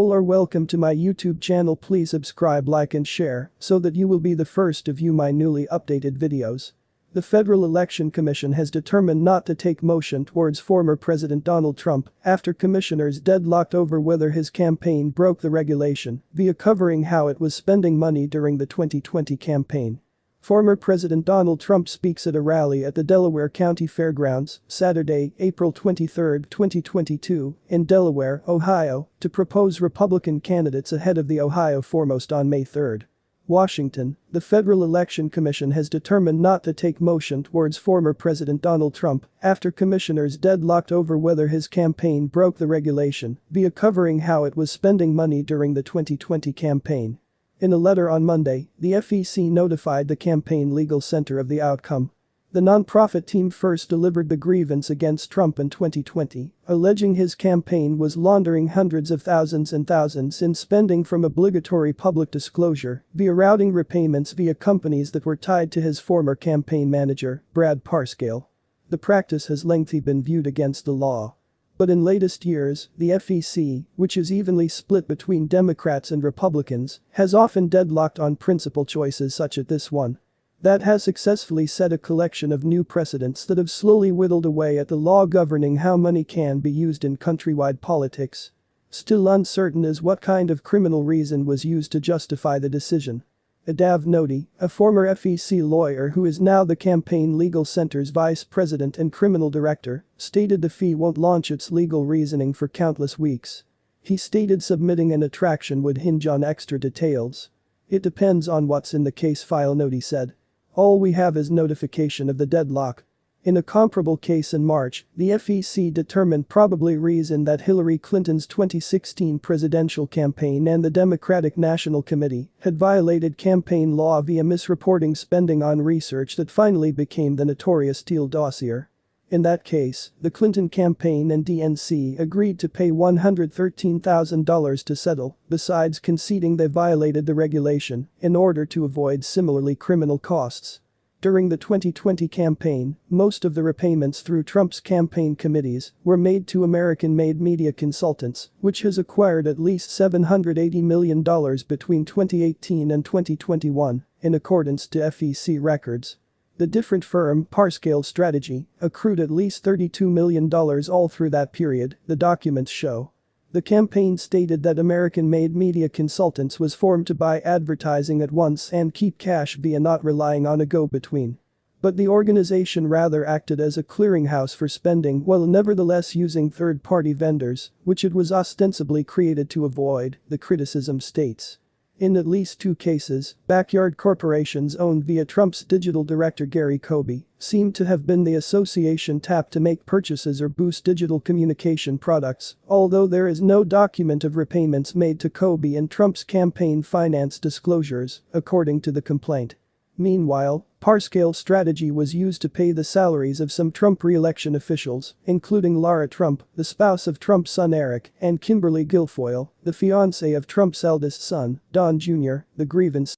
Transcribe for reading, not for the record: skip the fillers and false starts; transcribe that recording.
Or welcome to my YouTube channel. Please subscribe, like and share so that you will be the first to view my newly updated videos. The Federal Election Commission has determined not to take motion towards former President Donald Trump after commissioners deadlocked over whether his campaign broke the regulation via covering how it was spending money during the 2020 campaign. Former President Donald Trump speaks at a rally at the Delaware County Fairgrounds, Saturday, April 23, 2022, in Delaware, Ohio, to propose Republican candidates ahead of the Ohio foremost on May 3. Washington, the Federal Election Commission has determined not to take motion towards former President Donald Trump after commissioners deadlocked over whether his campaign broke the regulation via covering how it was spending money during the 2020 campaign. In a letter on Monday, the FEC notified the Campaign Legal Center of the outcome. The nonprofit team first delivered the grievance against Trump in 2020, alleging his campaign was laundering hundreds of thousands and thousands in spending from obligatory public disclosure via routing repayments via companies that were tied to his former campaign manager, Brad Parscale. The practice has lengthily been viewed against the law. But in latest years, the FEC, which is evenly split between Democrats and Republicans, has often deadlocked on principal choices such as this one. That has successfully set a collection of new precedents that have slowly whittled away at the law governing how money can be used in countrywide politics. Still uncertain is what kind of criminal reason was used to justify the decision. Adav Noti, a former FEC lawyer who is now the Campaign Legal Center's vice president and criminal director, stated the fee won't launch its legal reasoning for countless weeks. He stated submitting an attraction would hinge on extra details. It depends on what's in the case file, Noti said. All we have is notification of the deadlock. In a comparable case in March, the FEC determined probably reason that Hillary Clinton's 2016 presidential campaign and the Democratic National Committee had violated campaign law via misreporting spending on research that finally became the notorious Steele dossier. In that case, the Clinton campaign and DNC agreed to pay $113,000 to settle, besides conceding they violated the regulation in order to avoid similarly criminal costs. During the 2020 campaign, most of the repayments through Trump's campaign committees were made to American-made media consultants, which has acquired at least $780 million between 2018 and 2021, in accordance to FEC records. The different firm, Parscale Strategy, accrued at least $32 million all through that period, the documents show. The campaign stated that American-made media consultants was formed to buy advertising at once and keep cash via not relying on a go-between. But the organization rather acted as a clearinghouse for spending while nevertheless using third-party vendors, which it was ostensibly created to avoid, the criticism states. In at least two cases, backyard corporations owned via Trump's digital director Gary Kobe seemed to have been the association tapped to make purchases or boost digital communication products, although there is no document of repayments made to Kobe in Trump's campaign finance disclosures, according to the complaint. Meanwhile, Parscale Strategy was used to pay the salaries of some Trump re-election officials, including Lara Trump, the spouse of Trump's son Eric, and Kimberly Guilfoyle, the fiancée of Trump's eldest son, Don Jr., the grievance